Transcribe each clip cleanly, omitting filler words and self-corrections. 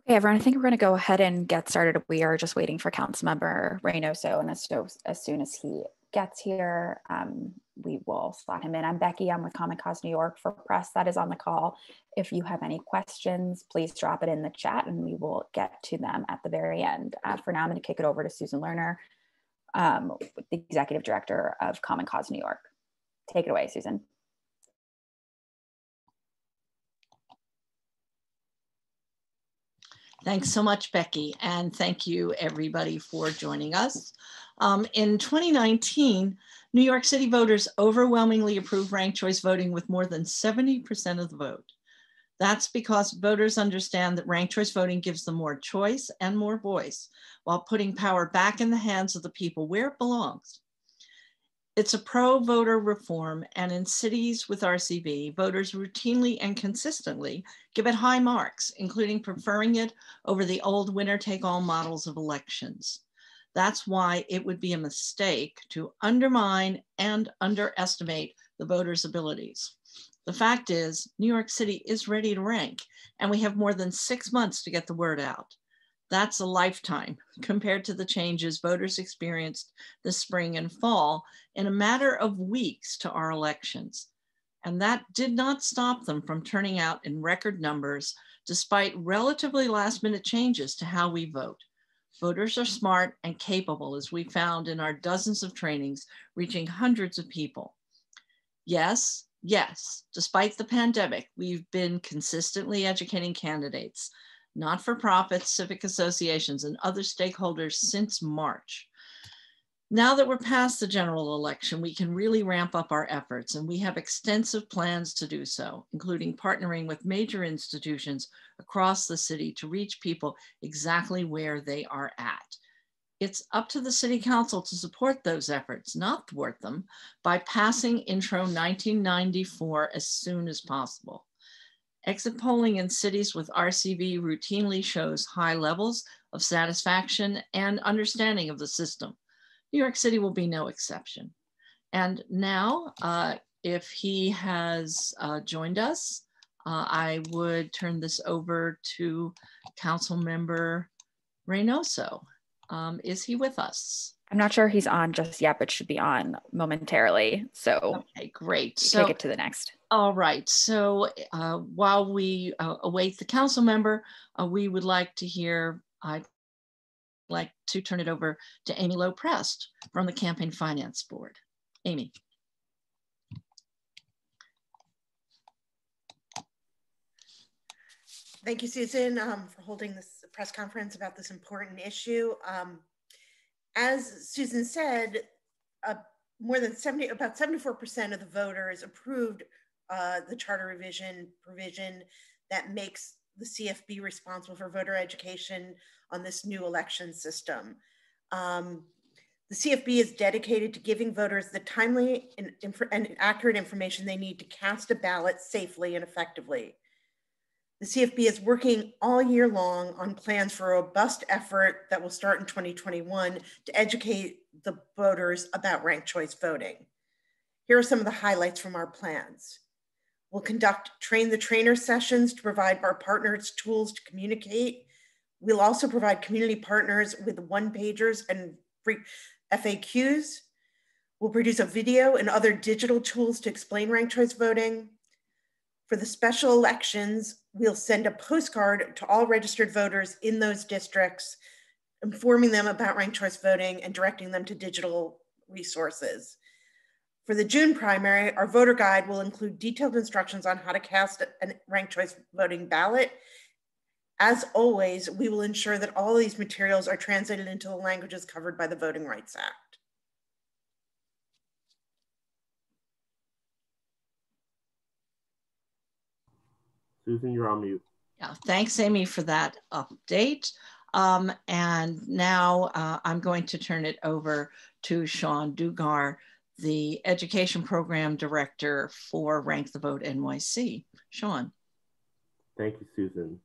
Okay, everyone, I think we're going to go ahead and get started. We are just waiting for Councilmember Reynoso, and as soon as he gets here, we will slot him in. I'm Becky. I'm with Common Cause New York for press that is on the call. If you have any questions, please drop it in the chat, and we will get to them at the very end. For now, I'm going to kick it over to Susan Lerner, the Executive Director of Common Cause New York. Take it away, Susan. Thanks so much, Becky, and thank you everybody for joining us. In 2019, New York City voters overwhelmingly approved ranked choice voting with more than 70% of the vote. That's because voters understand that ranked choice voting gives them more choice and more voice, while putting power back in the hands of the people where it belongs. It's a pro-voter reform, and in cities with RCV, voters routinely and consistently give it high marks, including preferring it over the old winner-take-all models of elections. That's why it would be a mistake to undermine and underestimate the voters' abilities. The fact is, New York City is ready to rank, and we have more than 6 months to get the word out. That's a lifetime compared to the changes voters experienced this spring and fall in a matter of weeks to our elections. And that did not stop them from turning out in record numbers, despite relatively last-minute changes to how we vote. Voters are smart and capable, as we found in our dozens of trainings, reaching hundreds of people. Yes, despite the pandemic, we've been consistently educating candidates, not-for-profits, civic associations, and other stakeholders since March. Now that we're past the general election, we can really ramp up our efforts, and we have extensive plans to do so, including partnering with major institutions across the city to reach people exactly where they are at. It's up to the City Council to support those efforts, not thwart them, by passing Intro 1994 as soon as possible. Exit polling in cities with RCV routinely shows high levels of satisfaction and understanding of the system. New York City will be no exception. And now, if he has joined us, I would turn this over to Councilmember Reynoso. Is he with us? I'm not sure he's on just yet, but should be on momentarily. So okay, great. So take it to the next. All right. So while we await the council member, we would like to hear. I'd like to turn it over to Amy Lowe-Prest from the Campaign Finance Board. Amy. Thank you, Susan, for holding this press conference about this important issue. As Susan said, about 74% of the voters approved the charter revision provision that makes the CFB responsible for voter education on this new election system. The CFB is dedicated to giving voters the timely and accurate information they need to cast a ballot safely and effectively. The CFB is working all year long on plans for a robust effort that will start in 2021 to educate the voters about ranked choice voting. Here are some of the highlights from our plans. We'll conduct train the trainer sessions to provide our partners tools to communicate. We'll also provide community partners with one-pagers and free FAQs. We'll produce a video and other digital tools to explain ranked choice voting. For the special elections, we'll send a postcard to all registered voters in those districts, informing them about ranked choice voting and directing them to digital resources. For the June primary, our voter guide will include detailed instructions on how to cast a ranked choice voting ballot. As always, we will ensure that all of these materials are translated into the languages covered by the Voting Rights Act. Susan, you're on mute. Yeah, thanks, Amy, for that update. And now I'm going to turn it over to Sean Dugar, the Education Program Director for Rank the Vote NYC. Sean. Thank you, Susan.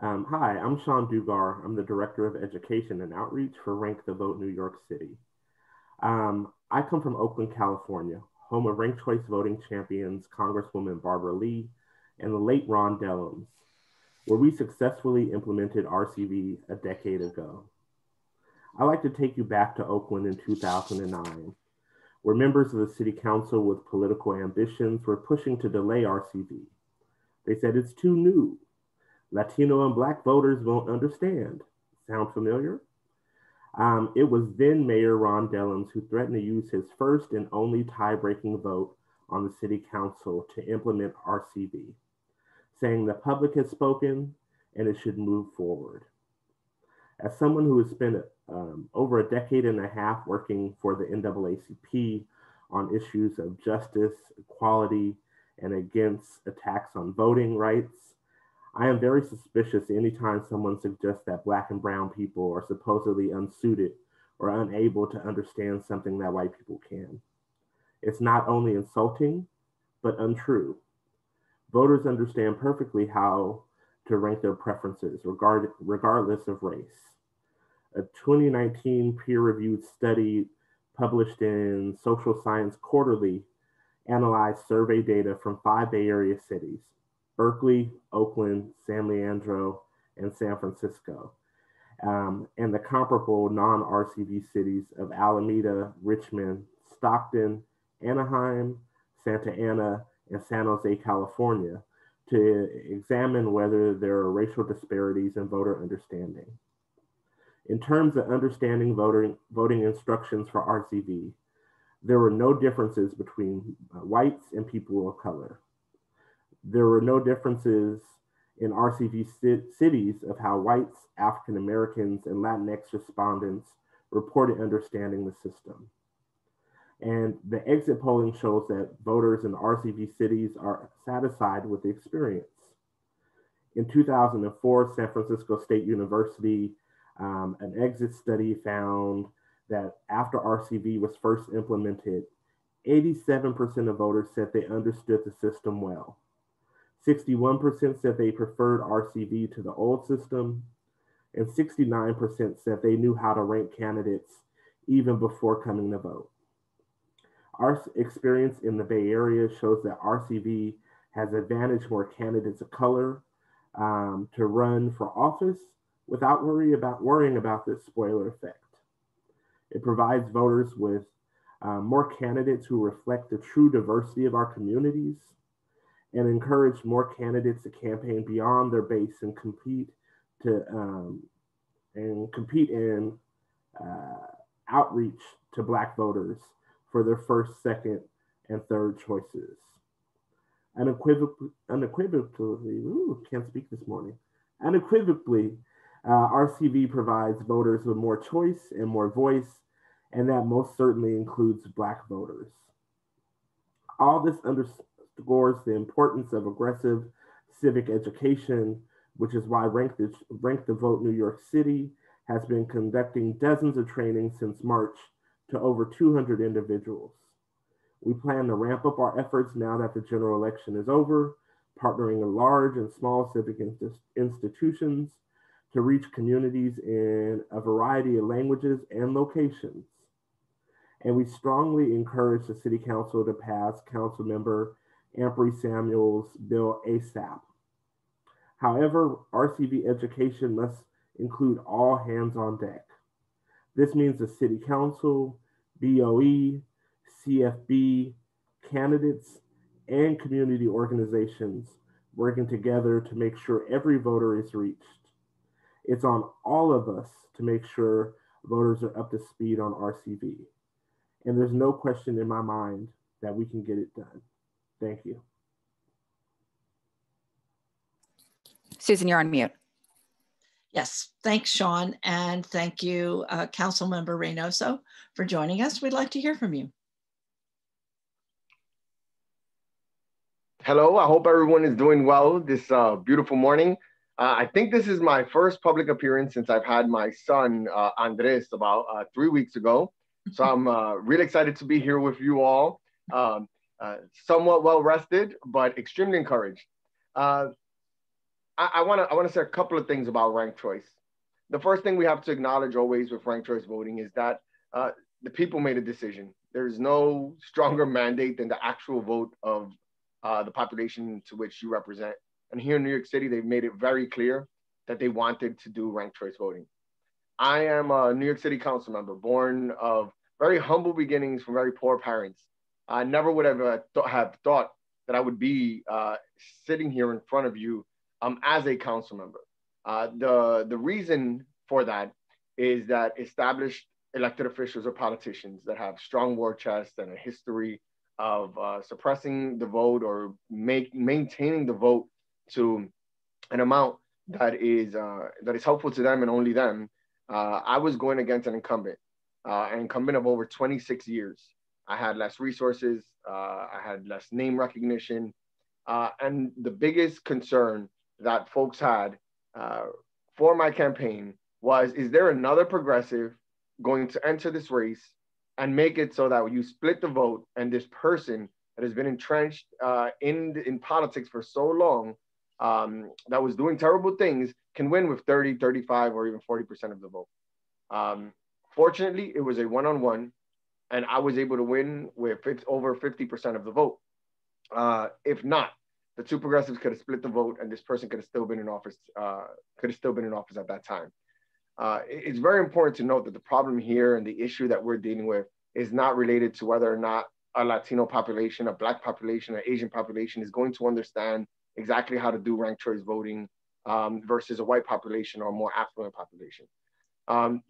Hi, I'm Sean Dugar. I'm the Director of Education and Outreach for Rank the Vote New York City. I come from Oakland, California, home of ranked choice voting champions Congresswoman Barbara Lee and the late Ron Dellums. where we successfully implemented RCV a decade ago. I'd like to take you back to Oakland in 2009, where members of the City Council with political ambitions were pushing to delay RCV. They said it's too new. Latino and Black voters won't understand. Sound familiar? It was then Mayor Ron Dellums who threatened to use his first and only tie-breaking vote on the City Council to implement RCV, saying the public has spoken and it should move forward. As someone who has spent over a decade and a half working for the NAACP on issues of justice, equality, and against attacks on voting rights, I am very suspicious anytime someone suggests that Black and brown people are supposedly unsuited or unable to understand something that white people can. It's not only insulting, but untrue. Voters understand perfectly how to rank their preferences regardless of race. A 2019 peer-reviewed study published in Social Science Quarterly analyzed survey data from 5 Bay Area cities: Berkeley, Oakland, San Leandro, and San Francisco, and the comparable non-RCV cities of Alameda, Richmond, Stockton, Anaheim, Santa Ana, and San Jose, California, to examine whether there are racial disparities in voter understanding. In terms of understanding voting instructions for RCV, there were no differences between whites and people of color. There were no differences in RCV cities of how whites, African Americans, and Latinx respondents reported understanding the system. And the exit polling shows that voters in RCV cities are satisfied with the experience. In 2004, San Francisco State University, an exit study found that after RCV was first implemented, 87% of voters said they understood the system well. 61% said they preferred RCV to the old system, and 69% said they knew how to rank candidates even before coming to vote. Our experience in the Bay Area shows that RCV has advantaged more candidates of color to run for office without worrying about this spoiler effect. It provides voters with more candidates who reflect the true diversity of our communities, and encourage more candidates to campaign beyond their base and compete in outreach to Black voters for their first, second, and third choices. Unequivocally, can't speak this morning. Unequivocally, RCV provides voters with more choice and more voice, and that most certainly includes Black voters. All this underscores the importance of aggressive civic education, which is why Rank the Vote New York City has been conducting dozens of trainings since March to over 200 individuals. We plan to ramp up our efforts now that the general election is over, partnering with large and small civic institutions to reach communities in a variety of languages and locations. And we strongly encourage the City Council to pass Councilmember Ampry Samuel's bill ASAP. However, RCV education must include all hands on deck. This means the City Council, BOE, CFB, candidates, and community organizations working together to make sure every voter is reached. It's on all of us to make sure voters are up to speed on RCV. And there's no question in my mind that we can get it done. Thank you. Susan, you're on mute. Yes, thanks, Sean. And thank you, Councilmember Reynoso, for joining us. We'd like to hear from you. Hello, I hope everyone is doing well this beautiful morning. I think this is my first public appearance since I've had my son, Andres, about 3 weeks ago. So I'm really excited to be here with you all. Somewhat well-rested, but extremely encouraged. I want to say a couple of things about ranked choice. The first thing we have to acknowledge always with ranked choice voting is that the people made a decision. There's no stronger mandate than the actual vote of the population to which you represent. And here in New York City, they've made it very clear that they wanted to do ranked choice voting. I am a New York City Council member, born of very humble beginnings from very poor parents. I never would have thought that I would be sitting here in front of you as a council member. The reason for that is that established elected officials or politicians that have strong war chests and a history of suppressing the vote or maintaining the vote to an amount that is helpful to them and only them. I was going against an incumbent of over 26 years. I had less resources, I had less name recognition, and the biggest concern that folks had for my campaign was, is there another progressive going to enter this race and make it so that you split the vote and this person that has been entrenched in politics for so long, that was doing terrible things, can win with 30, 35, or even 40% of the vote. Fortunately, it was a one-on-one, and I was able to win with over 50% of the vote. If not, the two progressives could have split the vote, and this person could have still been in office. At that time. It's very important to note that the problem here and the issue that we're dealing with is not related to whether or not a Latino population, a Black population, an Asian population is going to understand exactly how to do ranked choice voting versus a white population or a more affluent population.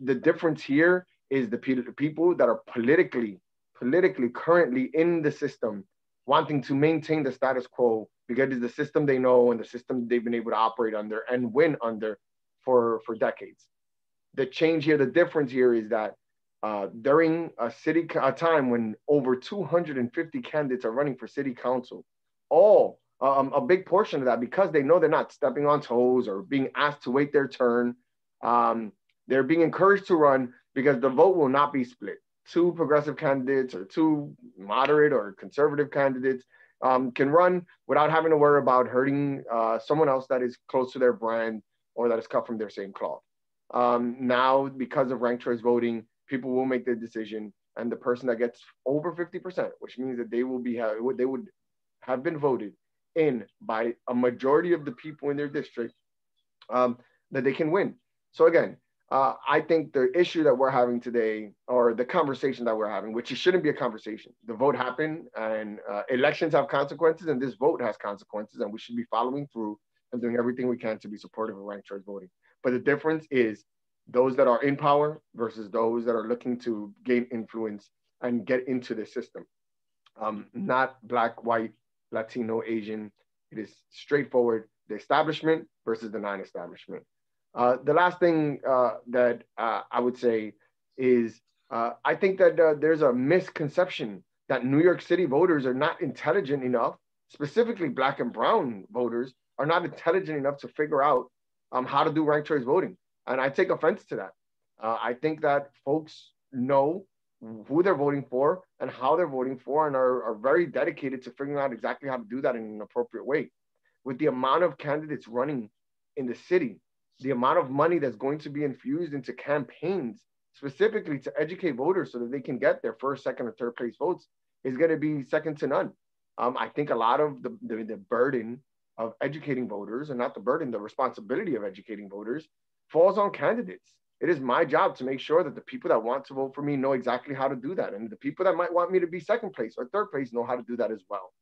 The difference here is the people that are politically currently in the system wanting to maintain the status quo because it's the system they know and the system they've been able to operate under and win under for decades. The change here, the difference here is that during a time when over 250 candidates are running for city council, a big portion of that, because they know they're not stepping on toes or being asked to wait their turn, they're being encouraged to run because the vote will not be split. Two progressive candidates or two moderate or conservative candidates can run without having to worry about hurting someone else that is close to their brand or that is cut from their same cloth. Now, because of ranked choice voting, people will make their decision, and the person that gets over 50%, which means that they would have been voted in by a majority of the people in their district, that they can win. So again, I think the issue that we're having today, or the conversation that we're having, which it shouldn't be a conversation. The vote happened, and elections have consequences, and this vote has consequences, and we should be following through and doing everything we can to be supportive of ranked choice voting. But the difference is those that are in power versus those that are looking to gain influence and get into the system. Not Black, white, Latino, Asian. It is straightforward, the establishment versus the non-establishment. The last thing that I would say is I think that there's a misconception that New York City voters are not intelligent enough, specifically Black and brown voters are not intelligent enough to figure out how to do ranked choice voting. And I take offense to that. I think that folks know who they're voting for and how they're voting for, and are very dedicated to figuring out exactly how to do that in an appropriate way. With the amount of candidates running in the city, the amount of money that's going to be infused into campaigns specifically to educate voters so that they can get their first, second, or third place votes is going to be second to none. I think a lot of the burden of educating voters, and not the burden, the responsibility of educating voters, falls on candidates. It is my job to make sure that the people that want to vote for me know exactly how to do that. And the people that might want me to be second place or third place know how to do that as well.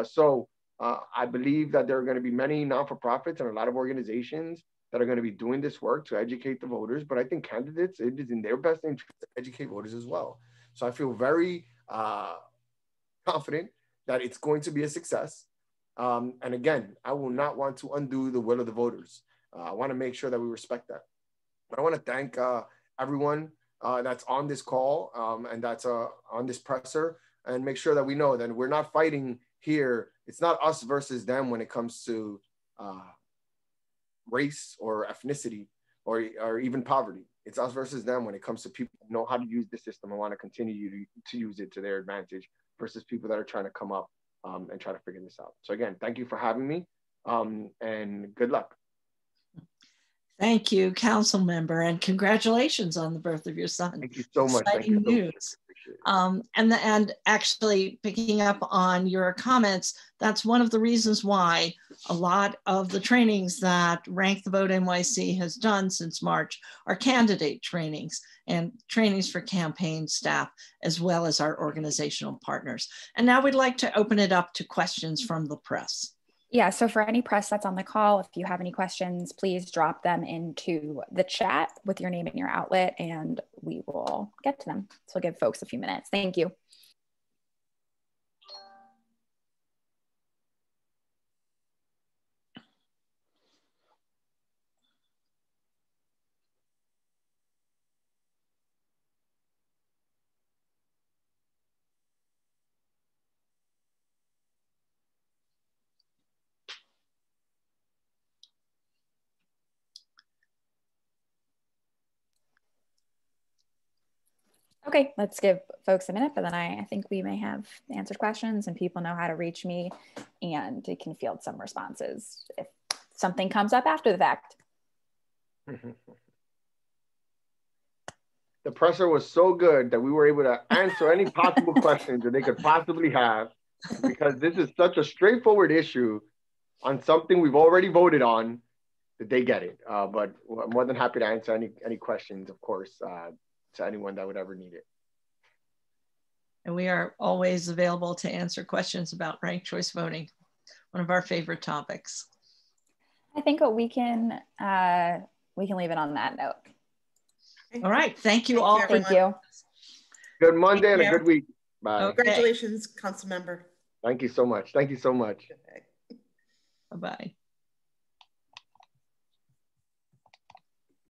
So I believe that there are going to be many not-for-profits and a lot of organizations that are going to be doing this work to educate the voters. But I think candidates, it is in their best interest to educate voters as well. So I feel very confident that it's going to be a success. And again, I will not want to undo the will of the voters. I want to make sure that we respect that. But I want to thank everyone that's on this call and that's on this presser, and make sure that we know that we're not fighting here. It's not us versus them when it comes to race or ethnicity or even poverty. It's us versus them when it comes to people who know how to use the system and want to continue to use it to their advantage versus people that are trying to come up and try to figure this out. So again, thank you for having me and good luck. Thank you, council member, and congratulations on the birth of your son. Thank you so much. Exciting news. And actually picking up on your comments, that's one of the reasons why A lot of the trainings that Rank the Vote NYC has done since March are candidate trainings and trainings for campaign staff, as well as our organizational partners. And now we'd like to open it up to questions from the press. Yeah, so for any press that's on the call, if you have any questions, please drop them into the chat with your name and your outlet, and we will get to them. So we'll give folks a few minutes. Thank you. Okay, let's give folks a minute, but then I think we may have answered questions and people know how to reach me, and it can field some responses if something comes up after the fact. The presser was so good that we were able to answer any possible questions that they could possibly have, because this is such a straightforward issue on something we've already voted on that they get it. But I'm more than happy to answer any questions, of course, to anyone that would ever need it. And we are always available to answer questions about ranked choice voting, one of our favorite topics. I think we can leave it on that note. All right, thank you all. Thank you. Good Monday and a good week. Bye. Okay. Congratulations, Council Member. Thank you so much. Thank you so much. Bye-bye.